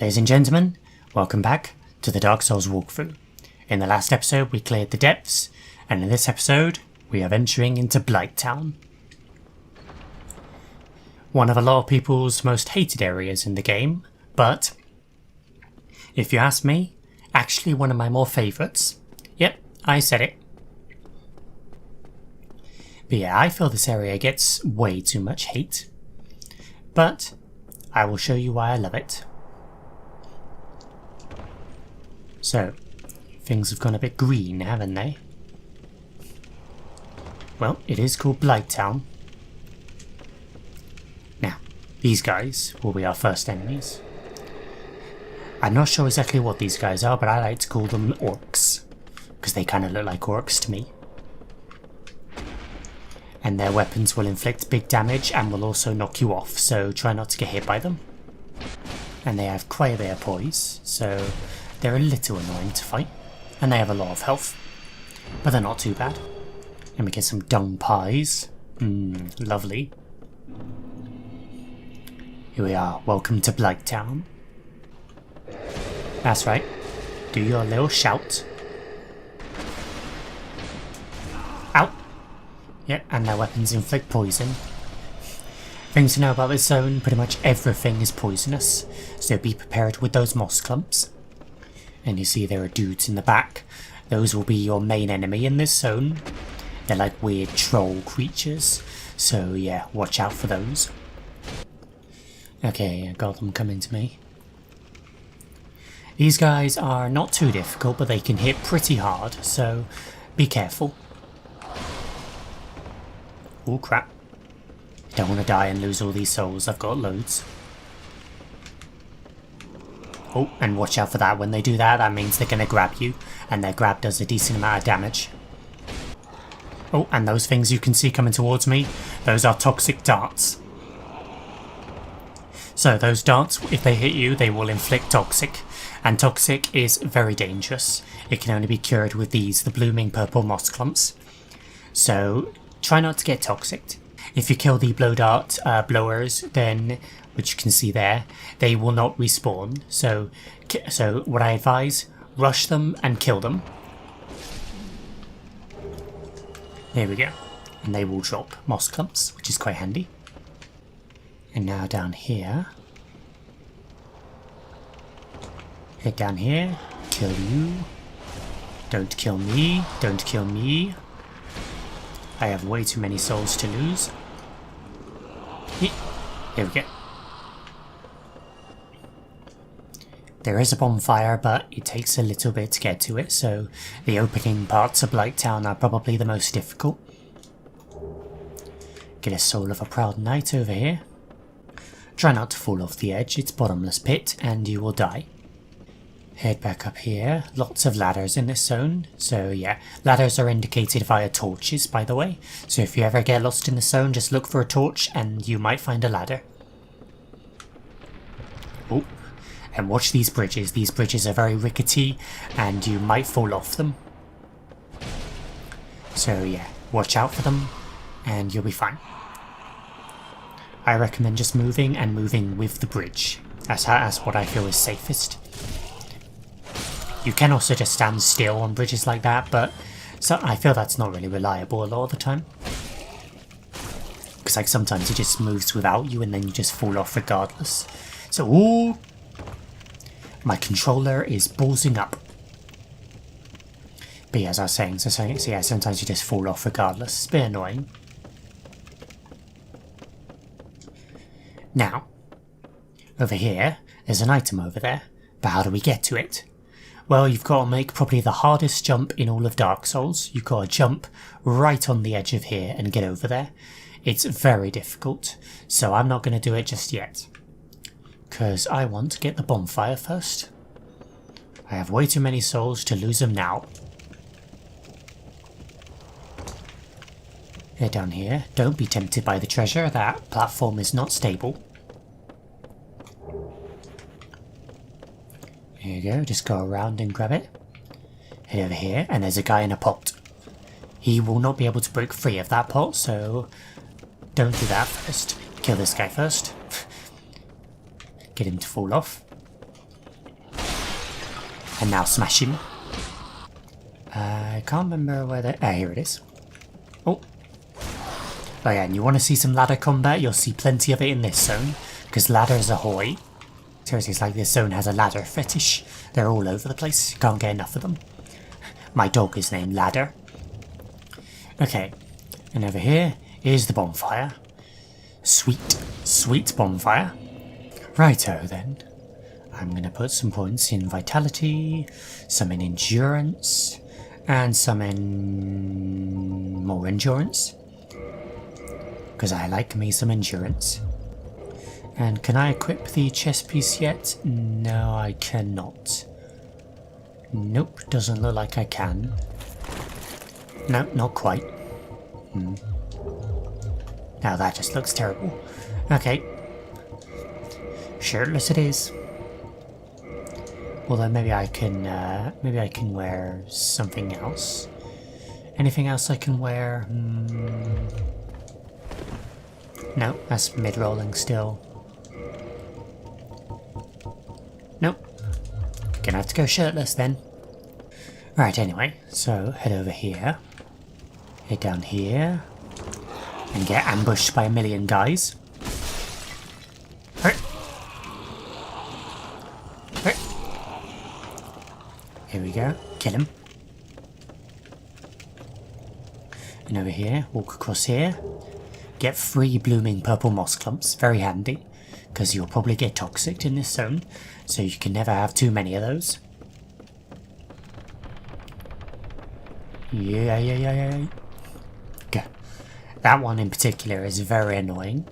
Ladies and gentlemen, welcome back to the Dark Souls walkthrough. In the last episode we cleared the depths, and in this episode we are venturing into Blighttown. One of a lot of people's most hated areas in the game, but if you ask me, actually one of my more favourites. Yep, I said it. But yeah, I feel this area gets way too much hate. But I will show you why I love it. So, things have gone a bit green, haven't they? Well, it is called Blighttown. Now, these guys will be our first enemies. I'm not sure exactly what these guys are, but I like to call them orcs, because they kind of look like orcs to me. And their weapons will inflict big damage and will also knock you off, so try not to get hit by them. And they have quite a bit of poise, so they're a little annoying to fight. And they have a lot of health, but they're not too bad. And we get some dung pies. Lovely. Here we are, welcome to Blighttown. That's right, do your little shout. Ow! Yep, and their weapons inflict poison. Things to know about this zone, pretty much everything is poisonous, so be prepared with those moss clumps. And you see there are dudes in the back. Those will be your main enemy in this zone. They're like weird troll creatures, so yeah, watch out for those. Okay, I got them coming to me. These guys are not too difficult, but they can hit pretty hard, so be careful. Oh crap. Don't want to die and lose all these souls, I've got loads. Oh, and watch out for that. When they do that, that means they're going to grab you, and their grab does a decent amount of damage. Oh, and those things you can see coming towards me, those are toxic darts. So those darts, if they hit you, they will inflict toxic, and toxic is very dangerous. It can only be cured with these, the blooming purple moss clumps. So try not to get toxic. If you kill the blow dart blowers, then, which you can see there, they will not respawn. So what I advise, rush them and kill them. There we go. And they will drop moss clumps, which is quite handy. And now down here. Head down here. Kill you. Don't kill me. Don't kill me. I have way too many souls to lose. Here we go. There is a bonfire, but it takes a little bit to get to it, so the opening parts of Blighttown are probably the most difficult. Get a soul of a proud knight over here. Try not to fall off the edge, it's bottomless pit, and you will die. Head back up here. Lots of ladders in this zone. So yeah, ladders are indicated via torches, by the way. So if you ever get lost in the zone, just look for a torch and you might find a ladder. Oh, and watch these bridges. These bridges are very rickety and you might fall off them. So yeah, watch out for them and you'll be fine. I recommend just moving and moving with the bridge. That's what I feel is safest. You can also just stand still on bridges like that, but I feel that's not really reliable a lot of the time. Because like sometimes it just moves without you and then you just fall off regardless. So, ooh! My controller is ballsing up. But yeah, as I was saying, so yeah, sometimes you just fall off regardless. It's a bit annoying. Now, over here, there's an item over there, but how do we get to it? Well, you've got to make probably the hardest jump in all of Dark Souls. You've got to jump right on the edge of here and get over there. It's very difficult, so I'm not going to do it just yet. Because I want to get the bonfire first. I have way too many souls to lose them now. Head down here. Don't be tempted by the treasure. That platform is not stable. Here you go, just go around and grab it. Head over here, and there's a guy in a pot. He will not be able to break free of that pot, so don't do that first. Kill this guy first. Get him to fall off. And now smash him. I can't remember where they... Ah, here it is. Oh. Oh yeah, and you want to see some ladder combat? You'll see plenty of it in this zone. Because ladders ahoy. Seriously, it's like this zone has a ladder fetish. They're all over the place. You can't get enough of them. My dog is named Ladder. Okay. And over here is the bonfire. Sweet, sweet bonfire. Righto then. I'm going to put some points in vitality, some in endurance, and some in more endurance. Because I like me some endurance. And can I equip the chest piece yet? No, I cannot. Nope, doesn't look like I can. No, not quite. Now that just looks terrible. Okay. Shirtless it is. Although maybe I can wear something else. Anything else I can wear? No, that's mid-rolling still. Nope. Gonna have to go shirtless then. Right, anyway, so head over here. Head down here. And get ambushed by a million guys. Hurt. Hurt. Here we go. Kill him. And over here, walk across here. Get 3 blooming purple moss clumps. Very handy. Because you'll probably get toxic in this zone. So you can never have too many of those. Yeah. Okay. That one in particular is very annoying.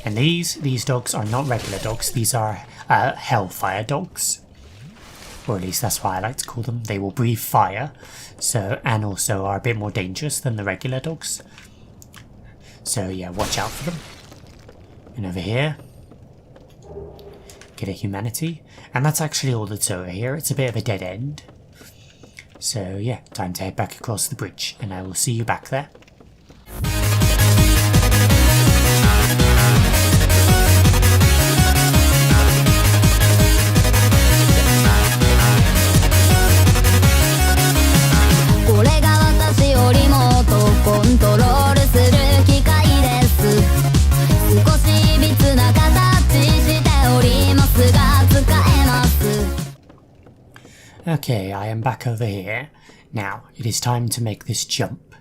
And these dogs are not regular dogs. These are hellfire dogs. Or at least that's what I like to call them. They will breathe fire. So, and also are a bit more dangerous than the regular dogs. So yeah, watch out for them. And over here, get a humanity. And that's actually all that's over here. It's a bit of a dead end. So yeah, time to head back across the bridge. And I will see you back there. Okay, I am back over here. Now, it is time to make this jump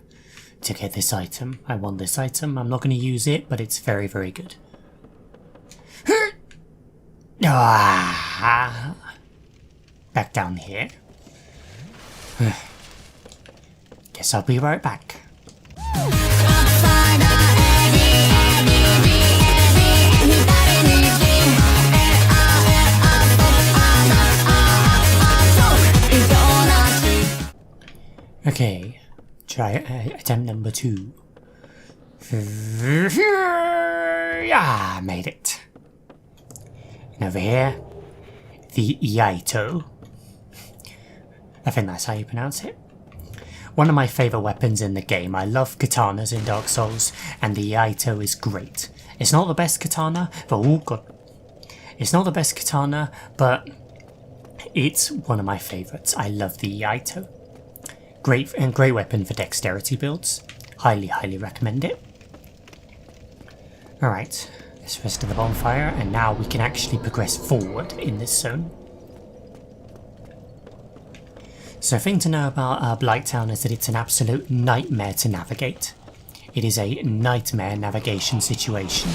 to get this item. I want this item. I'm not going to use it, but it's very, very good. Back down here. Guess I'll be right back. Okay, try attempt number 2. Yeah, made it. And over here, the Yaito. I think that's how you pronounce it. One of my favourite weapons in the game. I love katanas in Dark Souls, and the Yaito is great. It's not the best katana, but oh god. It's not the best katana, but it's one of my favourites. I love the Yaito. Great weapon for dexterity builds. Highly recommend it. Alright, let's rest of the bonfire, and now we can actually progress forward in this zone. So the thing to know about Blighttown is that it's an absolute nightmare to navigate. It is a nightmare navigation situation,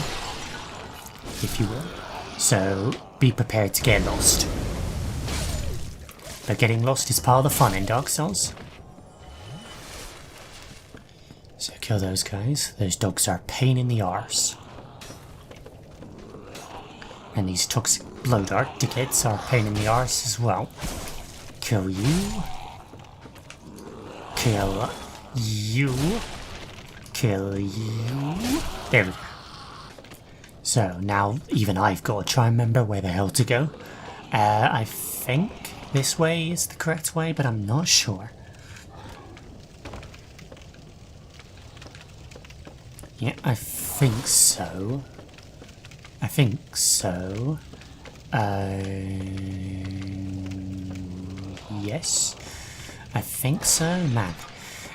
if you will. So be prepared to get lost. But getting lost is part of the fun in Dark Souls. So kill those guys. Those dogs are a pain in the arse. And these toxic blow dart dickheads are a pain in the arse as well. Kill you. Kill you. Kill you. There we go. So now even I've got to try and remember where the hell to go. I think this way is the correct way, but I'm not sure. Yeah, I think so. Yes. I think so. Man,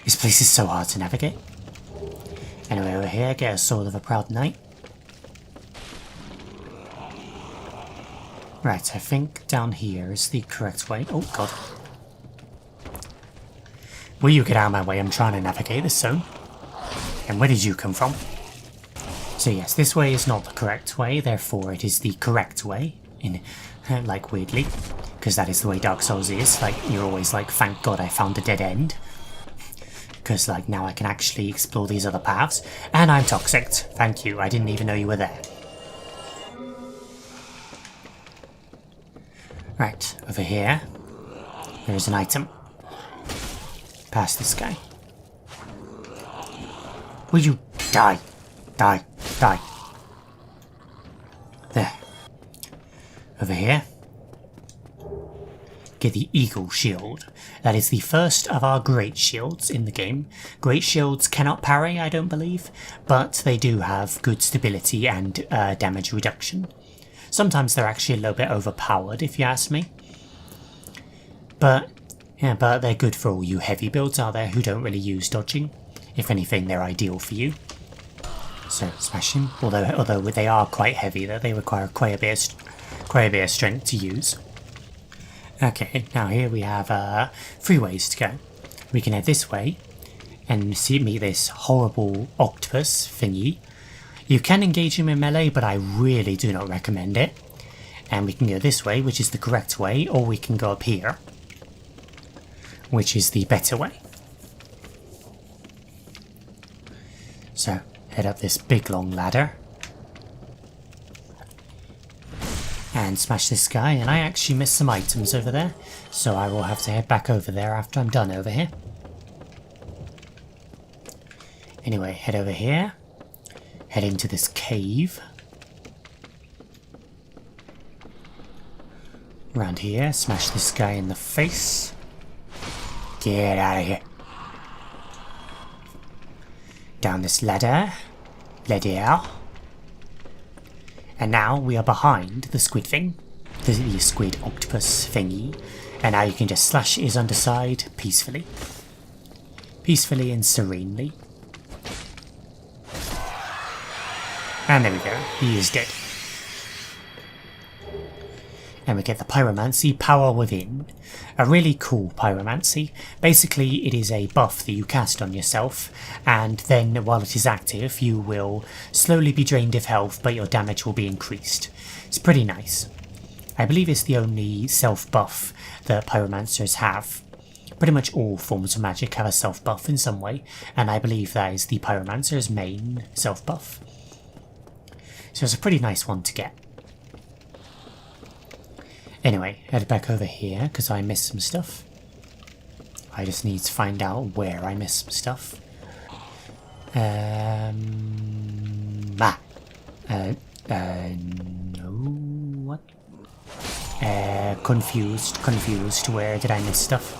this place is so hard to navigate. Anyway, over here, get a Sword of a Proud Knight. Right, I think down here is the correct way. Oh, God. Will you get out of my way? I'm trying to navigate this zone. And where did you come from? So yes, this way is not the correct way, therefore it is the correct way. Like, weirdly. Because that is the way Dark Souls is. Like, you're always like, thank God I found a dead end. Because, like, now I can actually explore these other paths. And I'm toxic. Thank you, I didn't even know you were there. Right, over here. There is an item. Past this guy. Will you die? Die. Die. There. Over here. Get the Eagle Shield. That is the first of our Great Shields in the game. Great Shields cannot parry, I don't believe, but they do have good stability and damage reduction. Sometimes they're actually a little bit overpowered, if you ask me. But they're good for all you heavy builds out there who don't really use dodging. If anything, they're ideal for you. So, smash him. Although they are quite heavy, though they require quite a bit of strength to use. Okay, now here we have 3 ways to go. We can head this way and meet this horrible octopus thingy. You can engage him in melee, but I really do not recommend it. And we can go this way, which is the correct way, or we can go up here, which is the better way. So, head up this big long ladder. And smash this guy, and I actually missed some items over there, so I will have to head back over there after I'm done over here. Anyway, head over here. Head into this cave. Around here, smash this guy in the face. Get out of here. Down this ladder. Ladder. And now we are behind the squid thing. The squid octopus thingy. And now you can just slash his underside peacefully. Peacefully and serenely. And there we go. He is dead. And we get the Pyromancy Power Within. A really cool Pyromancy. Basically, it is a buff that you cast on yourself, and then while it is active, you will slowly be drained of health, but your damage will be increased. It's pretty nice. I believe it's the only self-buff that Pyromancers have. Pretty much all forms of magic have a self-buff in some way, and I believe that is the Pyromancer's main self-buff. So it's a pretty nice one to get. Anyway, head back over here, because I missed some stuff. I just need to find out where I missed some stuff. No, what? Confused, where did I miss stuff?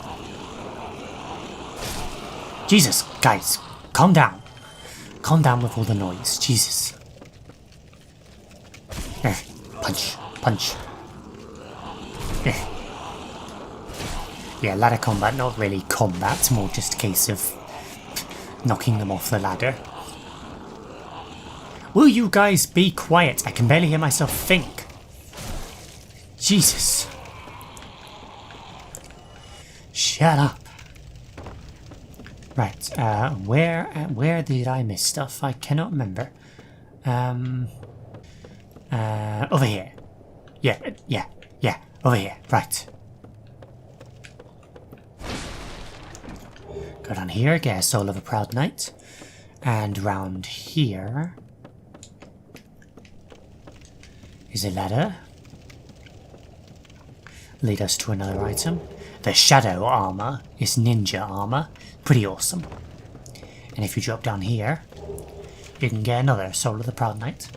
Jesus, guys, calm down. Calm down with all the noise, Jesus. Punch. Yeah, ladder combat, not really combat, more just a case of knocking them off the ladder. Will you guys be quiet? I can barely hear myself think. Jesus. Shut up. Right, where did I miss stuff? I cannot remember. Over here. Yeah, over here, right. Go down here, get a Soul of a Proud Knight. And round here is a ladder. Lead us to another item. The Shadow Armor is ninja armor. Pretty awesome. And if you drop down here, you can get another Soul of the Proud Knight.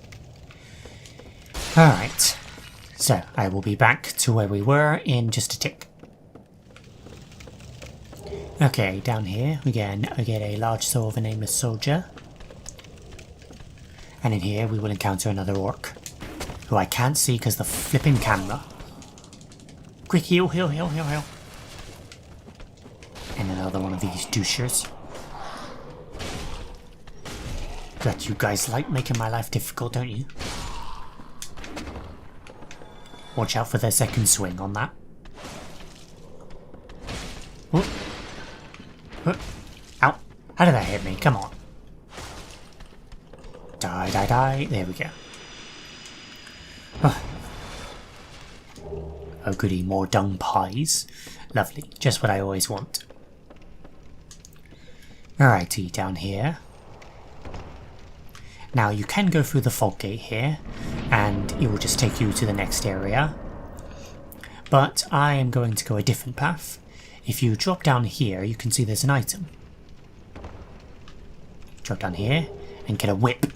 Alright. So, I will be back to where we were in just a tick. Okay, down here we get a large soul of a nameless soldier. And in here we will encounter another orc, who I can't see because the flipping camera. Quick, heal. And another one of these douchers. But you guys like making my life difficult, don't you? Watch out for their second swing on that. Oh. Oh. Ow. How did that hit me? Come on. Die, die, die. There we go. Oh, oh goody, more dung pies. Lovely. Just what I always want. Alrighty, down here. Now you can go through the fog gate here, and it will just take you to the next area. But I am going to go a different path. If you drop down here, you can see there's an item. Drop down here and get a whip.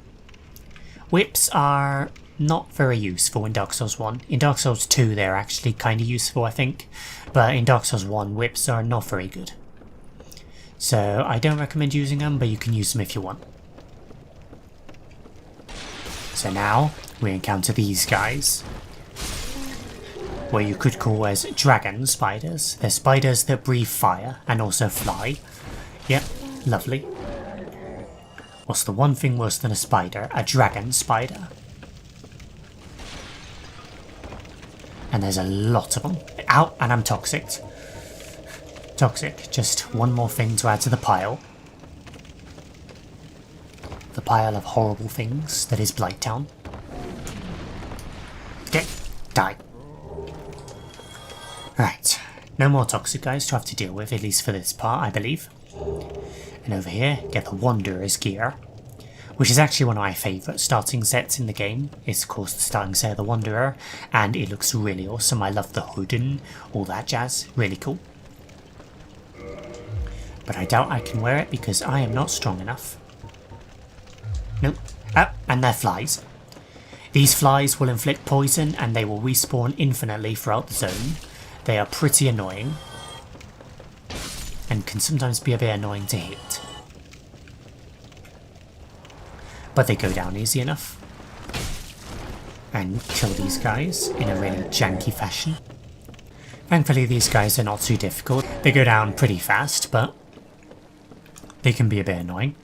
Whips are not very useful in Dark Souls 1. In Dark Souls 2 they're actually kind of useful, I think. But in Dark Souls 1 whips are not very good. So I don't recommend using them, but you can use them if you want. So now we encounter these guys, what you could call as dragon spiders. They're spiders that breathe fire and also fly. Yep, lovely. What's the one thing worse than a spider? A dragon spider. And there's a lot of them. Ow, and I'm toxic. Toxic, just one more thing to add to the pile. The pile of horrible things that is Blighttown. Okay, die. Right, no more toxic guys to have to deal with, at least for this part, I believe. And over here, get the Wanderer's gear, which is actually one of my favourite starting sets in the game. It's of course the starting set of the Wanderer, and it looks really awesome. I love the hood and all that jazz, really cool. But I doubt I can wear it because I am not strong enough. Nope. Oh, and they're flies. These flies will inflict poison and they will respawn infinitely throughout the zone. They are pretty annoying. And can sometimes be a bit annoying to hit. But they go down easy enough. And kill these guys in a really janky fashion. Thankfully these guys are not too difficult. They go down pretty fast, but they can be a bit annoying.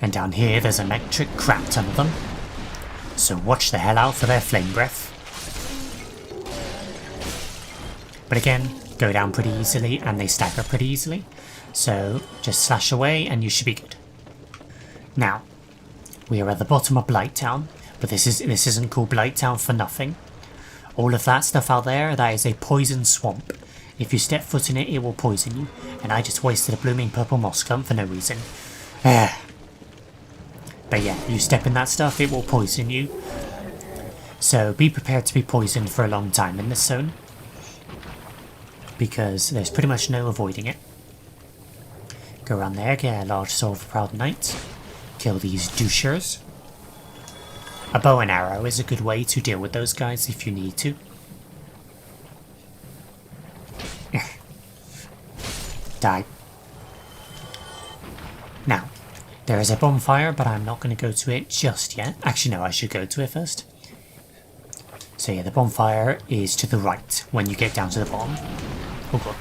And down here there's a metric crap ton of them. So watch the hell out for their flame breath. But again, go down pretty easily and they stagger pretty easily. So just slash away and you should be good. Now, we are at the bottom of Blighttown, but this isn't called Blighttown for nothing. All of that stuff out there, that is a poison swamp. If you step foot in it, it will poison you. And I just wasted a blooming purple moss clump for no reason. But yeah, you step in that stuff, it will poison you. So be prepared to be poisoned for a long time in this zone. Because there's pretty much no avoiding it. Go around there, get a large soul of Proud Knight. Kill these douchers. A bow and arrow is a good way to deal with those guys if you need to. Die. Now, there is a bonfire, but I'm not going to go to it just yet. Actually, no, I should go to it first. So yeah, the bonfire is to the right when you get down to the bottom. Oh god.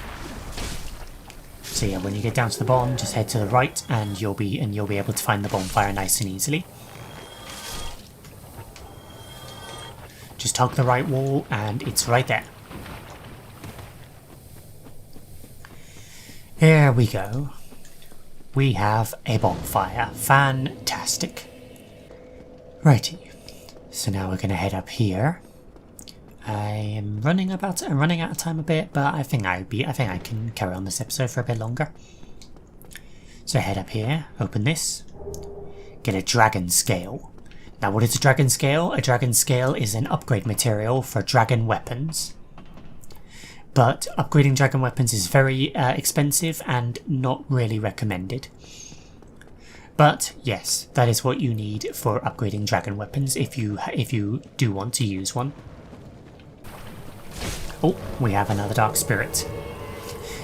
So yeah, when you get down to the bottom, just head to the right, and you'll be able to find the bonfire nice and easily. Just hug the right wall, and it's right there. Here we go. We have a bonfire. Fantastic. Righty. So now we're going to head up here. I'm running out of time a bit, but I think I can carry on this episode for a bit longer. So head up here, open this, get a dragon scale. Now what is a dragon scale? A dragon scale is an upgrade material for dragon weapons. But upgrading dragon weapons is very expensive and not really recommended. But yes, that is what you need for upgrading dragon weapons if you do want to use one. Oh, we have another Dark Spirit.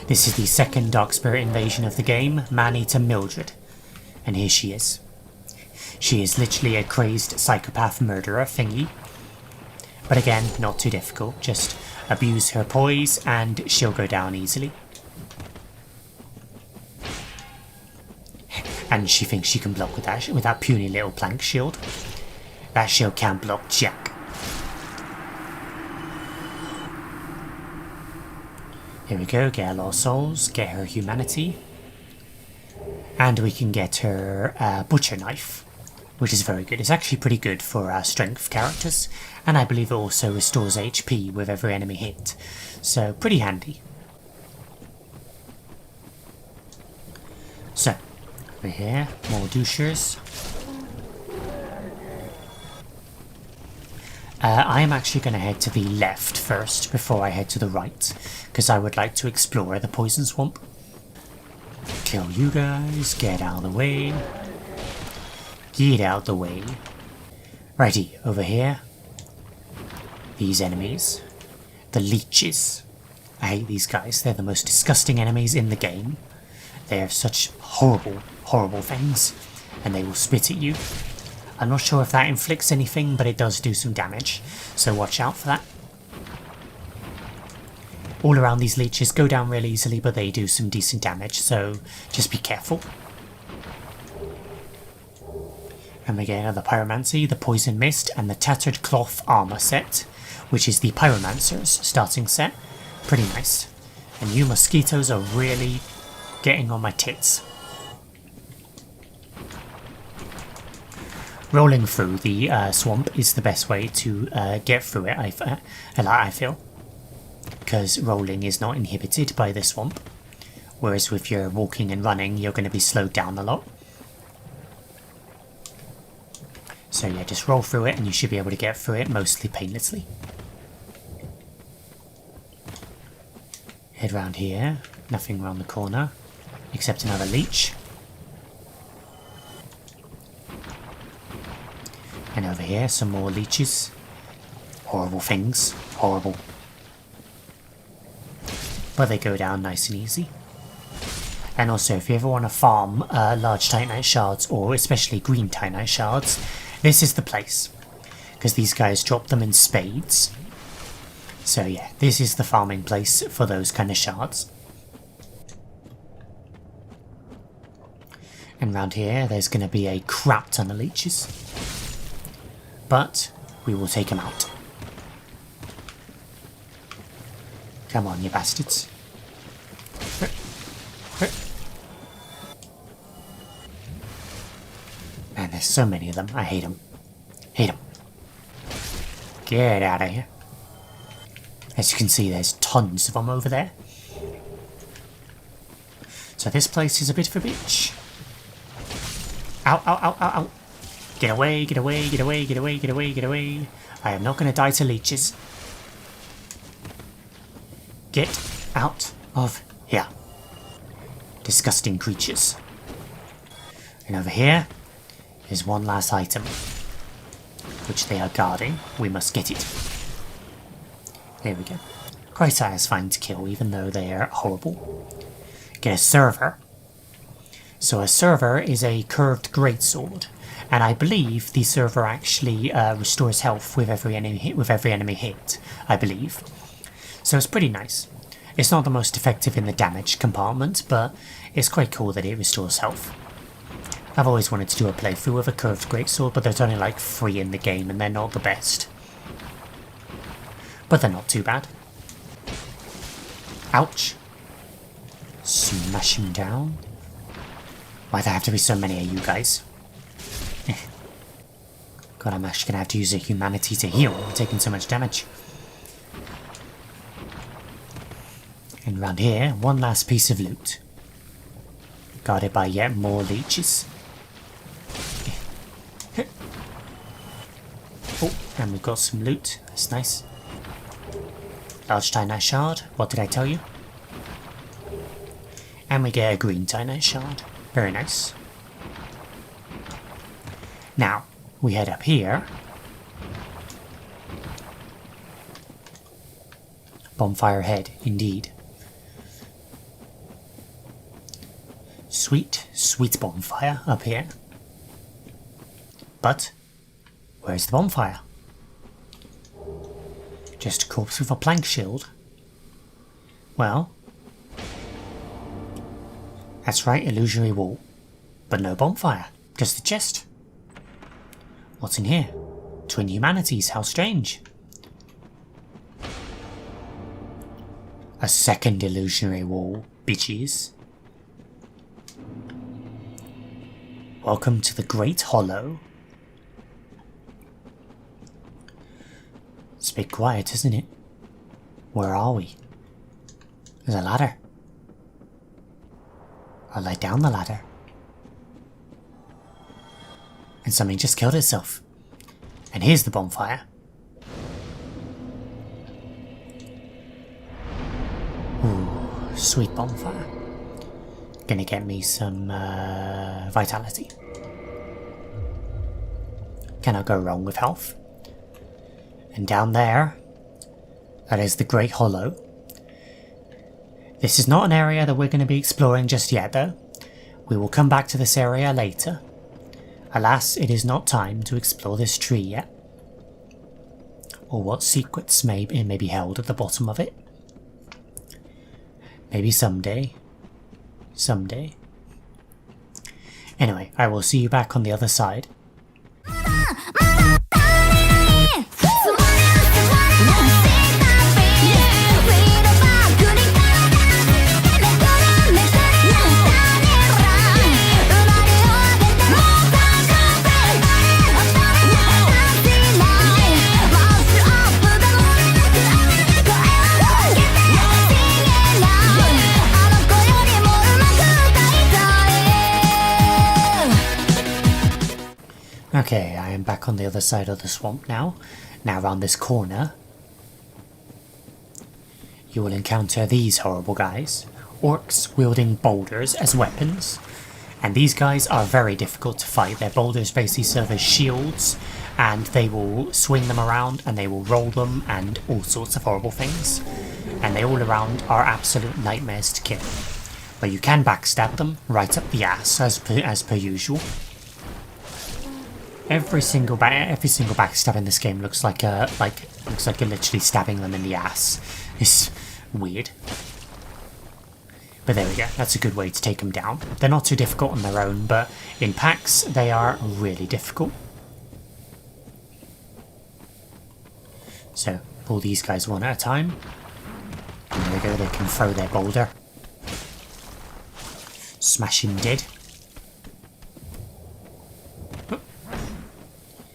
This is the second Dark Spirit invasion of the game, Man-Eater Mildred. And here she is. She is literally a crazed psychopath murderer thingy. But again, not too difficult. Just abuse her poise and she'll go down easily. And she thinks she can block with that puny little plank shield. That shield can't block jack. Here we go, get her lost souls, get her humanity. And we can get her butcher knife, which is very good. It's actually pretty good for strength characters, and I believe it also restores HP with every enemy hit, so pretty handy. So, over here, more douchers. I am actually going to head to the left first before I head to the right, because I would like to explore the poison swamp. Kill you guys, get out of the way. Get out the way. Righty, over here. These enemies. The leeches. I hate these guys. They're the most disgusting enemies in the game. They're such horrible, horrible things. And they will spit at you. I'm not sure if that inflicts anything, but it does do some damage. So watch out for that. All around these leeches go down real easily, but they do some decent damage, so just be careful. And we get another Pyromancy, the Poison Mist, and the Tattered Cloth Armor set, which is the Pyromancer's starting set. Pretty nice. And you mosquitoes are really getting on my tits. Rolling through the swamp is the best way to get through it, I feel. Because rolling is not inhibited by the swamp, whereas with your walking and running you're going to be slowed down a lot. So yeah, just roll through it and you should be able to get through it mostly painlessly. Head round here, nothing around the corner, except another leech. And over here, some more leeches. Horrible things, horrible. But they go down nice and easy. And also, if you ever want to farm large Titanite shards, or especially green Titanite shards, this is the place. Because these guys drop them in spades. So yeah, this is the farming place for those kind of shards. And round here, there's going to be a crap ton of leeches. But we will take them out. Come on, you bastards. Man, there's so many of them. I hate them. Hate them. Get out of here. As you can see, there's tons of them over there. So this place is a bit of a bitch. Ow, ow, ow, ow, ow. Get away, get away, get away, get away, get away, get away. I am not going to die to leeches. Get out of here. Disgusting creatures. And over here is one last item, which they are guarding. We must get it. There we go. Quite satisfying to kill, even though they are horrible. Get a server. So a server is a curved greatsword, and I believe the server actually restores health with every enemy hit, I believe. So it's pretty nice. It's not the most effective in the damage compartment, but it's quite cool that it restores health. I've always wanted to do a playthrough with a curved greatsword, but there's only like 3 in the game and they're not the best. But they're not too bad. Ouch. Smash him down. Why there have to be so many of you guys? God, I'm actually going to have to use a humanity to heal. I'm taking so much damage. And round here, one last piece of loot. Guarded by yet more leeches. Oh, and we've got some loot. That's nice. Large Titanite shard. What did I tell you? And we get a green Titanite shard. Very nice. Now, we head up here. Bonfire head, indeed. Sweet, sweet bonfire up here. But, where's the bonfire? Just a corpse with a plank shield. Well, that's right, illusory wall. But no bonfire, just the chest. What's in here? Twin humanities, how strange. A second illusionary wall, bitches. Welcome to the Great Hollow. It's a bit quiet, isn't it? Where are we? There's a ladder. I'll lay down the ladder. And something just killed itself. And here's the bonfire. Ooh, sweet bonfire. Gonna get me some vitality. Cannot go wrong with health. And down there, that is the Great Hollow. This is not an area that we're going to be exploring just yet though. We will come back to this area later. Alas, it is not time to explore this tree yet. Or what secrets may be held at the bottom of it. Maybe someday. Someday. Anyway, I will see you back on the other side. Okay, I am back on the other side of the swamp now. Now around this corner, you will encounter these horrible guys. Orcs wielding boulders as weapons. And these guys are very difficult to fight. Their boulders basically serve as shields, and they will swing them around and they will roll them and all sorts of horrible things. And they all around are absolute nightmares to kill. But you can backstab them right up the ass as per usual. Every single backstab in this game looks like you're literally stabbing them in the ass. It's weird. But there we go, that's a good way to take them down. They're not too difficult on their own, but in packs they are really difficult. So, pull these guys one at a time. And there we go, they can throw their boulder. Smash him dead.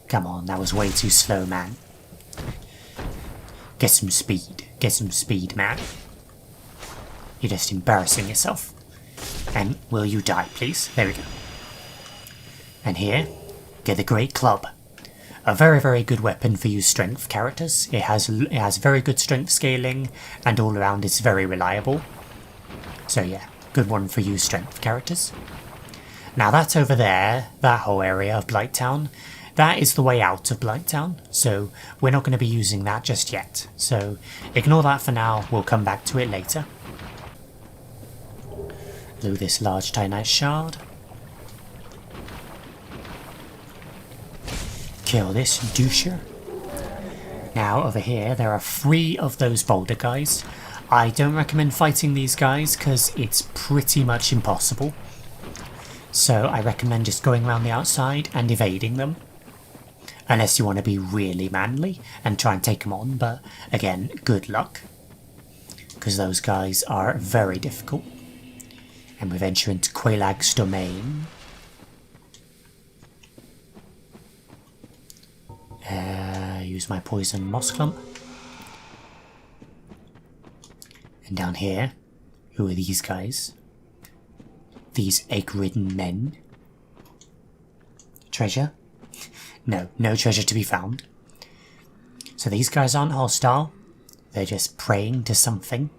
Come on, that was way too slow, man. Get some speed, man. You're just embarrassing yourself. And will you die, please? There we go. And here, get the Great Club. A very, very good weapon for you strength characters. It has very good strength scaling, and all around it's very reliable. So yeah, good one for you strength characters. Now that over there, that whole area of Blighttown, that is the way out of Blighttown, so we're not going to be using that just yet. So ignore that for now, we'll come back to it later. Loot this large Titanite shard. Kill this doucher. Now over here there are 3 of those boulder guys. I don't recommend fighting these guys because it's pretty much impossible. So I recommend just going around the outside and evading them. Unless you want to be really manly and try and take them on, but again, good luck. Because those guys are very difficult. And we venture into Quailag's domain. Use my poison moss clump. And down here, who are these guys? These egg-ridden men. Treasure? No, no treasure to be found. So these guys aren't hostile. They're just praying to something.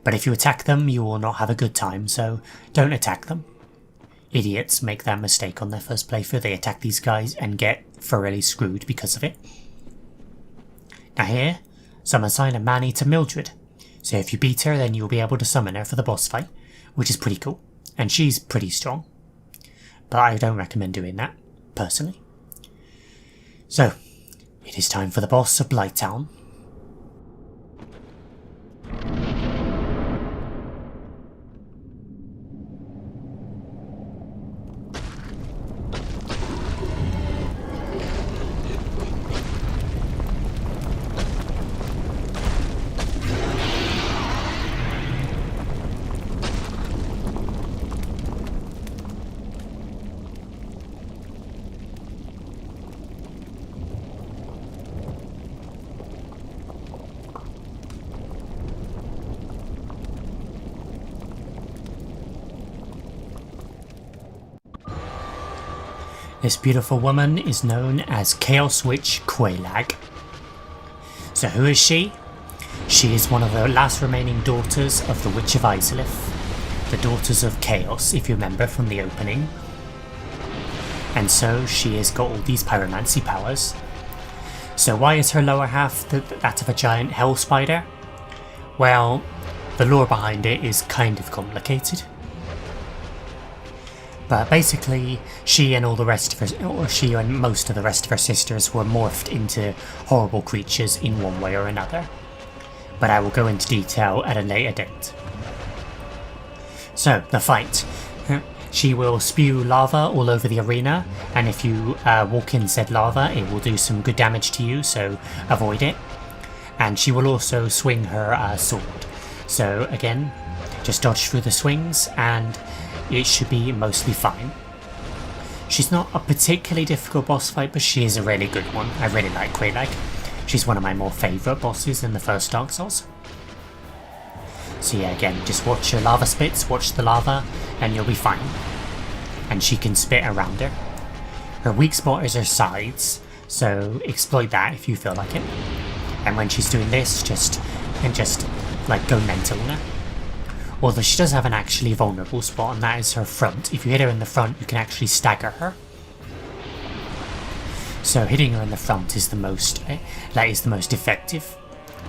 But if you attack them, you will not have a good time, so don't attack them. Idiots make that mistake on their first playthrough. They attack these guys and get thoroughly screwed because of it. Now here, summon sign a man-eater Mildred. So if you beat her, then you'll be able to summon her for the boss fight, which is pretty cool. And she's pretty strong. But I don't recommend doing that, personally. So, it is time for the boss of Blighttown. This beautiful woman is known as Chaos Witch Quelaag. So who is she? She is one of the last remaining daughters of the Witch of Izalith, the Daughters of Chaos, if you remember from the opening. And so she has got all these pyromancy powers. So why is her lower half that of a giant hell spider? Well, the lore behind it is kind of complicated. But basically, she and all the rest of her, or she and most of the rest of her sisters were morphed into horrible creatures in one way or another. But I will go into detail at a later date. So, the fight. She will spew lava all over the arena, and if you walk in said lava, it will do some good damage to you, so avoid it. And she will also swing her sword. So again, just dodge through the swings, and it should be mostly fine. She's not a particularly difficult boss fight, but she is a really good one. I really like Quelaag. She's one of my more favourite bosses in the first Dark Souls. So yeah, again, just watch your lava spits, watch the lava, and you'll be fine. And she can spit around her. Her weak spot is her sides, so exploit that if you feel like it. And when she's doing this, just like go mental on her. Although she does have an actually vulnerable spot, and that is her front. If you hit her in the front, you can actually stagger her. So hitting her in the front is the most effective,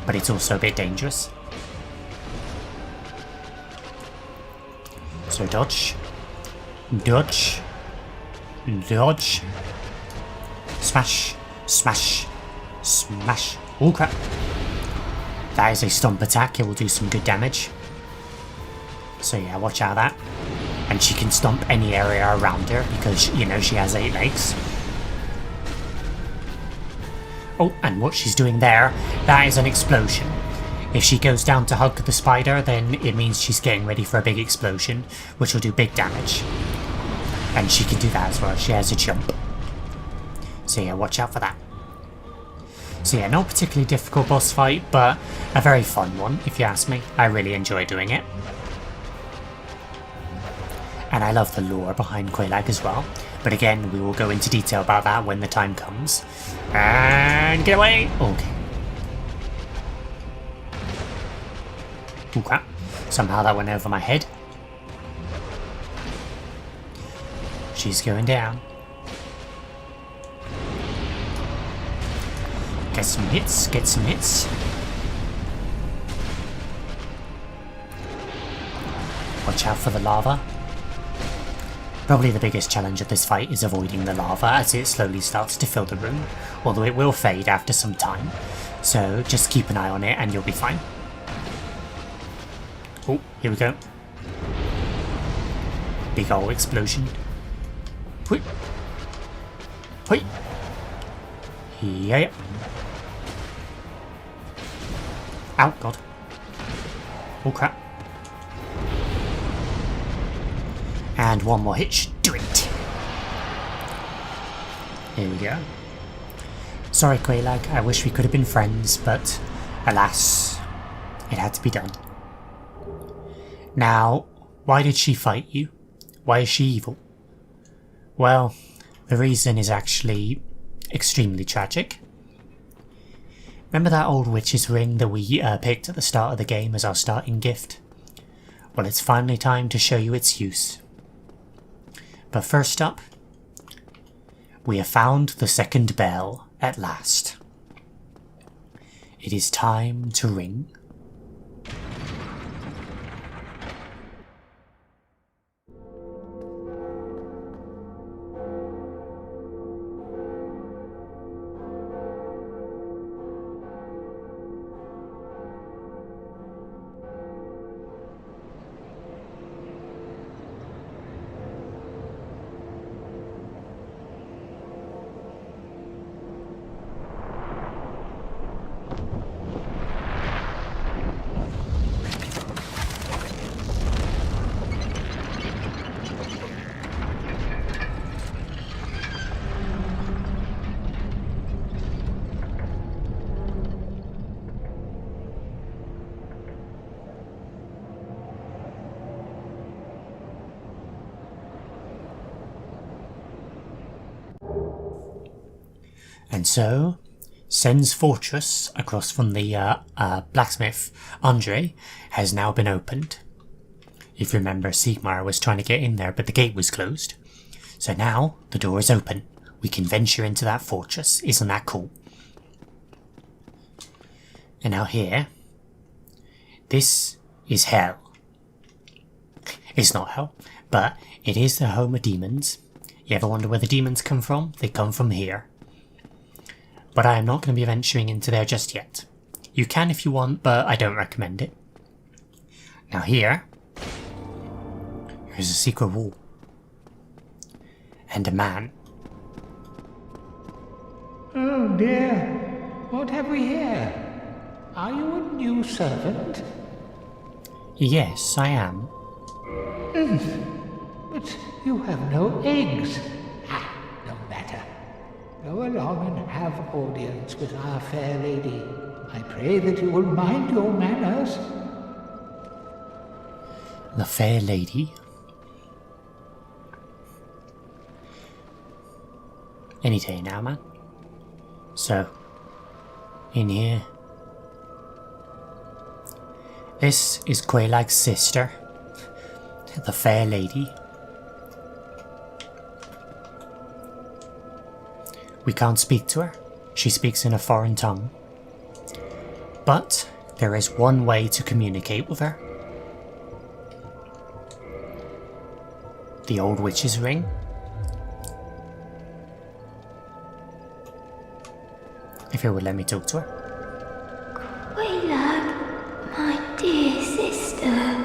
but it's also a bit dangerous. So dodge, dodge, dodge, smash, smash, smash. Oh crap! That is a stomp attack. It will do some good damage. So yeah, watch out that. And she can stomp any area around her because, you know, she has 8 legs. Oh, and what she's doing there, that is an explosion. If she goes down to hug the spider, then it means she's getting ready for a big explosion, which will do big damage. And she can do that as well, she has a jump. So yeah, watch out for that. So yeah, not particularly difficult boss fight, but a very fun one, if you ask me. I really enjoy doing it. And I love the lore behind Quelaag as well. But again, we will go into detail about that when the time comes. And get away! Okay. Oh crap. Somehow that went over my head. She's going down. Get some hits, get some hits. Watch out for the lava. Probably the biggest challenge of this fight is avoiding the lava as it slowly starts to fill the room, although it will fade after some time, so just keep an eye on it and you'll be fine. Oh, here we go. Big ol' explosion. Hui. Hui. Yeah. Ow, God. Oh crap. And one more hit should do it. Here we go. Sorry, Quelaag, I wish we could have been friends, but alas, it had to be done. Now, why did she fight you? Why is she evil? Well, the reason is actually extremely tragic. Remember that old witch's ring that we picked at the start of the game as our starting gift? Well, it's finally time to show you its use. But first up, we have found the second bell at last. It is time to ring. And so, Sen's fortress, across from the blacksmith, Andre, has now been opened. If you remember, Sigmar was trying to get in there, but the gate was closed. So now, the door is open. We can venture into that fortress. Isn't that cool? And now here, this is hell. It's not hell, but it is the home of demons. You ever wonder where the demons come from? They come from here. But I am not going to be venturing into there just yet. You can if you want, but I don't recommend it. Now here's a secret wall. And a man. Oh dear, what have we here? Are you a new servant? Yes, I am. But you have no eggs. No matter. Go along and have audience with our fair lady. I pray that you will mind your manners. The fair lady? Any day now, man. So, in here. This is Quaylag's sister, the fair lady. We can't speak to her. She speaks in a foreign tongue. But there is one way to communicate with her. The old witch's ring. If it would let me talk to her. Quaylag, my dear sister.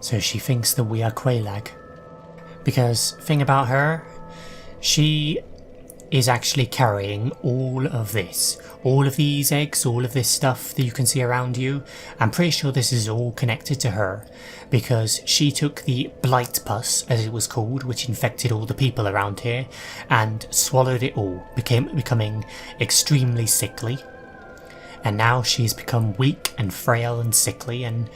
So she thinks that we are Quaylag. Because, thing about her, she is actually carrying all of this. All of these eggs, all of this stuff that you can see around you. I'm pretty sure this is all connected to her. Because she took the blight pus, as it was called, which infected all the people around here, and swallowed it all, becoming extremely sickly. And now she's become weak and frail and sickly, and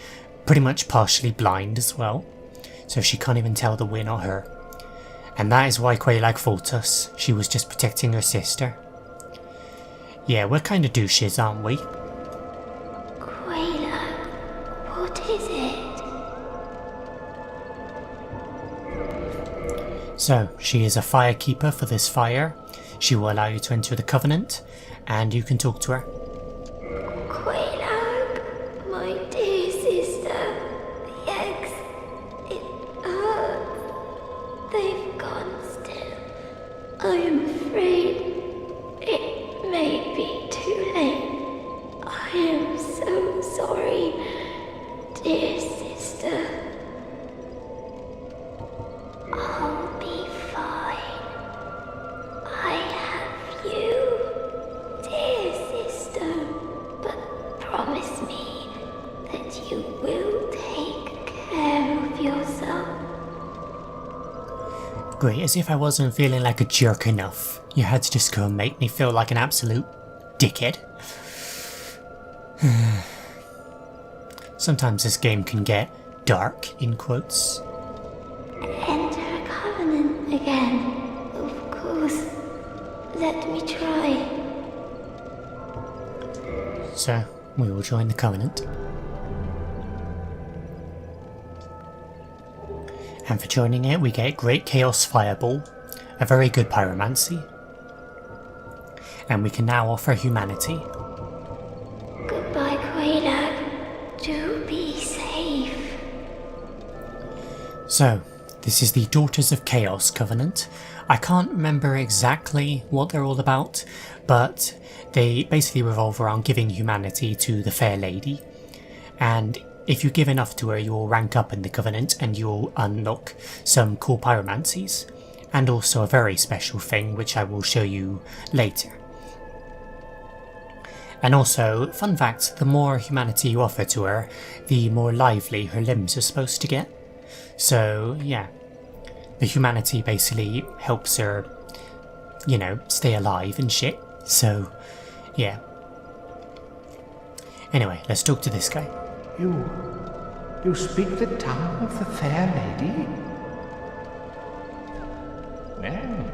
pretty much partially blind as well. So she can't even tell that we're not her. And that is why Quaylag fought us. She was just protecting her sister. Yeah, we're kind of douches, aren't we? Quaylag, what is it? So, she is a firekeeper for this fire. She will allow you to enter the Covenant, and you can talk to her. Quaylag, my dear sister. The eggs, it hurts. They've gone still. I am afraid it may be too late. I am so sorry, dear sister. I'll be fine. I have you, dear sister. But promise me that you will take care of yourself. Great, as if I wasn't feeling like a jerk enough. You had to just go and make me feel like an absolute dickhead. Sometimes this game can get dark, in quotes. Enter a covenant again. Of course. Let me try. So, we will join the Covenant. And for joining it, we get Great Chaos Fireball, a very good pyromancy. And we can now offer humanity. Goodbye, Quaylag. Do be safe. So, this is the Daughters of Chaos Covenant. I can't remember exactly what they're all about, but they basically revolve around giving humanity to the Fair Lady. And if you give enough to her, you'll rank up in the Covenant and you'll unlock some cool pyromancies. And also a very special thing, which I will show you later. And also, fun fact, the more humanity you offer to her, the more lively her limbs are supposed to get. So, yeah. The humanity basically helps her, you know, stay alive and shit. So, yeah. Anyway, let's talk to this guy. You speak the tongue of the fair lady? Well,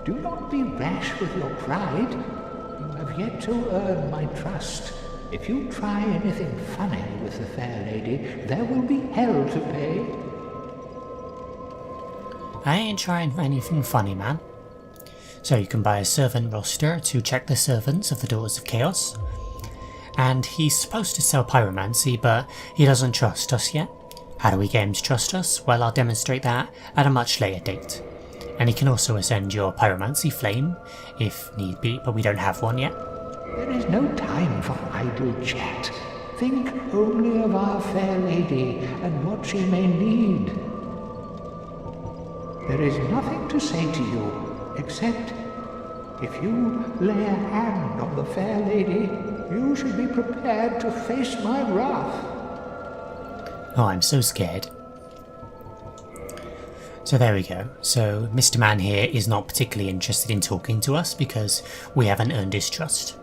Do not be rash with your pride. You have yet to earn my trust. If you try anything funny with the fair lady, there will be hell to pay. I ain't trying anything funny, man. So you can buy a servant roster to check the servants of the Daughters of Chaos. And he's supposed to sell pyromancy, but he doesn't trust us yet. How do we get him to trust us? Well, I'll demonstrate that at a much later date. And he can also ascend your pyromancy flame, if need be, but we don't have one yet. There is no time for idle chat. Think only of our fair lady and what she may need. There is nothing to say to you, except if you lay a hand on the fair lady, you should be prepared to face my wrath. Oh, I'm so scared. So there we go. So Mr. Man here is not particularly interested in talking to us because we haven't earned his trust.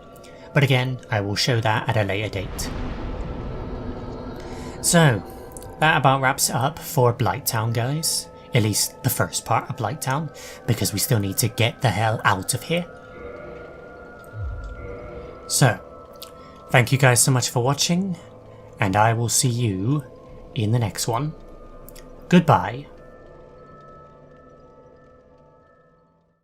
But again, I will show that at a later date. So, that about wraps it up for Blighttown, guys. At least the first part of Blighttown, because we still need to get the hell out of here. So, thank you guys so much for watching, and I will see you in the next one. Goodbye.